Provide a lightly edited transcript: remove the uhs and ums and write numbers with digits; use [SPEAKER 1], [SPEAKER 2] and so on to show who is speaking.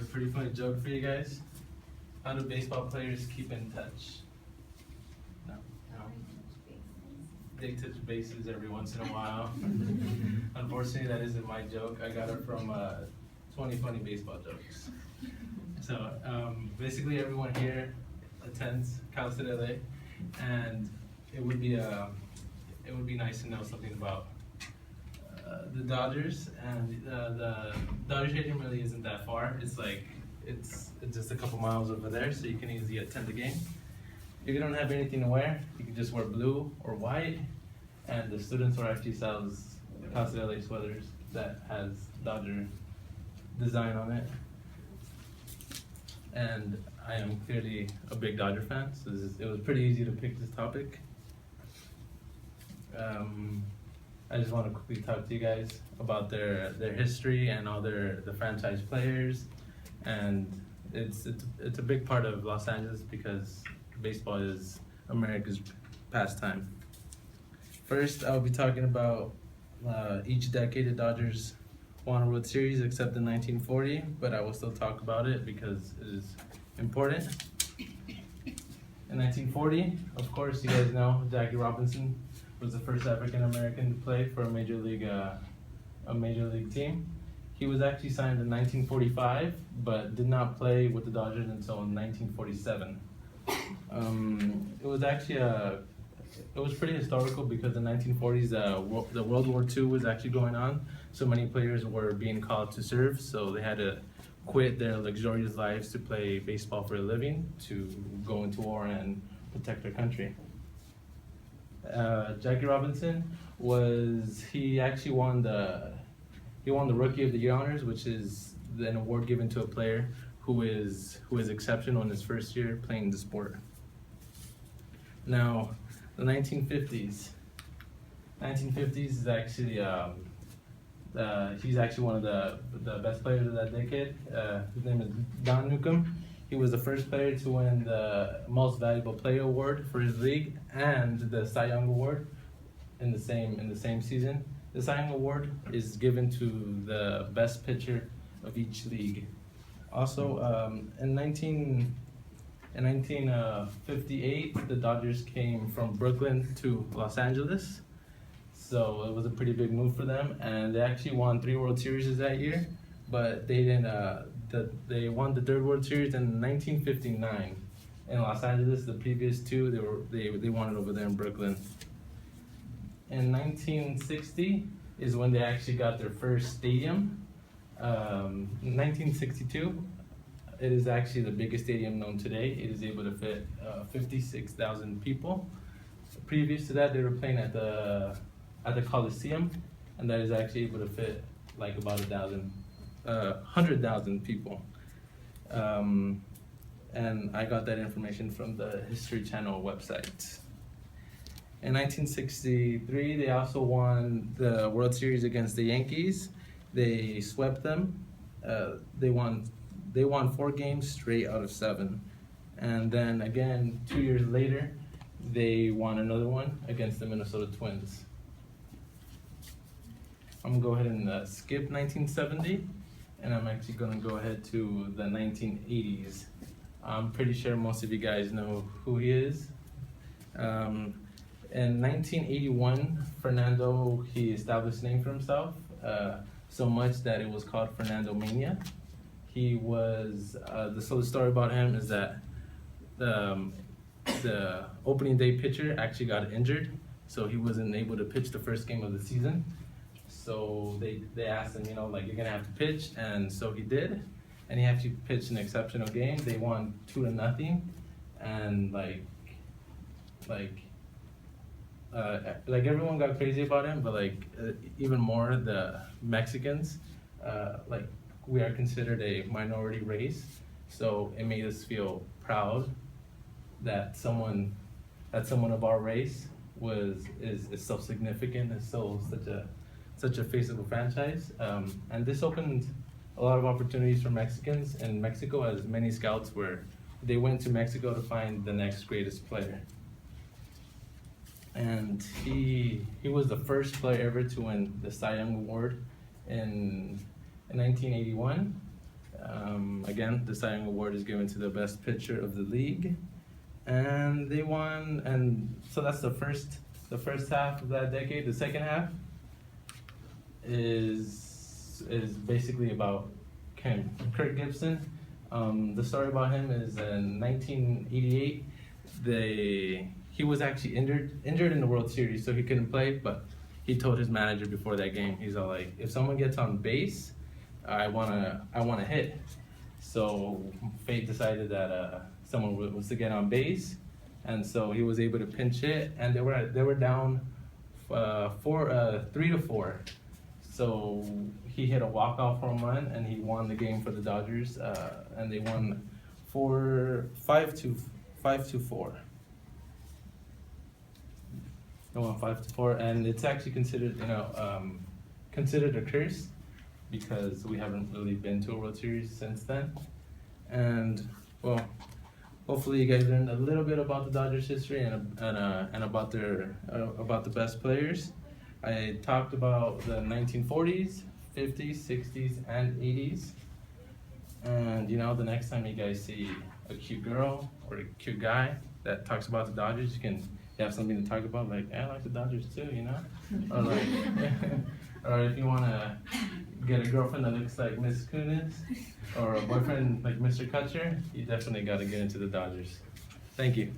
[SPEAKER 1] a pretty funny joke for you guys. How do baseball players keep in touch? No? No? They touch bases every once in a while. Unfortunately, that isn't my joke. I got it from 20 Funny Baseball Jokes. So basically everyone here attends Cal State LA, and it would be nice to know something about the Dodgers. And the Dodger Stadium really isn't that far. It's just a couple miles over there, so you can easily attend the game. If you don't have anything to wear, you can just wear blue or white, and the student store actually sells Cal State LA sweaters that has Dodger design on it. And I am clearly a big Dodger fan, so it was pretty easy to pick this topic. I just want to quickly talk to you guys about their history and all the franchise players, and it's a big part of Los Angeles because baseball is America's pastime. First, I'll be talking about each decade the Dodgers won a World Series except in 1940, but I will still talk about it because it is important. In 1940, of course, you guys know Jackie Robinson was the first African American to play for a major league team. He was actually signed in 1945, but did not play with the Dodgers until 1947. It was pretty historical because in the 1940s, the World War II was actually going on, so many players were being called to serve, so they had to quit their luxurious lives to play baseball for a living to go into war and protect their country. Jackie Robinson actually won the Rookie of the Year honors, which is an award given to a player who is exceptional in his first year playing the sport. Now, the 1950s. 1950s is actually he's actually one of the best players of that decade. His name is Don Newcomb. He was the first player to win the Most Valuable Player award for his league and the Cy Young award in the same season. The Cy Young award is given to the best pitcher of each league. Also, in 1958, the Dodgers came from Brooklyn to Los Angeles, so it was a pretty big move for them, and they actually won 3 World Series that year, but they didn't. They won the 3rd World Series in 1959 in Los Angeles. The previous 2 they won it over there in Brooklyn. In 1960 is when they actually got their first stadium. In 1962. It is actually the biggest stadium known today. It is able to fit 56,000 people. Previous to that, they were playing at the Coliseum, and that is actually able to fit like about 100,000 people. And I got that information from the History Channel website. In 1963, they also won the World Series against the Yankees. They swept them. They won 4 games straight out of 7. And then again, 2 years later, they won another one against the Minnesota Twins. I'm gonna go ahead and skip 1970, and I'm actually gonna go ahead to the 1980s. I'm pretty sure most of you guys know who he is. In 1981, Fernando, he established a name for himself, so much that it was called Fernando Mania. He was, the story about him is that the opening day pitcher actually got injured, so he wasn't able to pitch the first game of the season. So they asked him, you're gonna have to pitch, and so he did, and he actually pitched an exceptional game. They won 2-0, and everyone got crazy about him, but even more the Mexicans, we are considered a minority race, so it made us feel proud that someone of our race is so significant, is such a face of a franchise, and this opened a lot of opportunities for Mexicans in Mexico, as many scouts they went to Mexico to find the next greatest player. And he was the first player ever to win the Cy Young Award in 1981, Again, the Cy Young Award is given to the best pitcher of the league, and they won. And so that's the first half of that decade. The second half is basically about Kirk Gibson. The story about him is in 1988, he was actually injured in the World Series, so he couldn't play. But he told his manager before that game, he's all like, "If someone gets on base, I wanna hit." So fate decided that someone was to get on base, and so he was able to pinch hit, and they were down 3-4. So he hit a walk-off home run, and he won the game for the Dodgers, and they won 5-4. They won 5-4, and it's actually considered, considered a curse because we haven't really been to a World Series since then. And well, hopefully you guys learned a little bit about the Dodgers history and about the best players. I talked about the 1940s, 50s, 60s, and 80s. And the next time you guys see a cute girl or a cute guy that talks about the Dodgers, you have something to talk about, like, I like the Dodgers too, or like, or if you want to get a girlfriend that looks like Miss Kunis, or a boyfriend like Mr. Kutcher, you definitely got to get into the Dodgers. Thank you.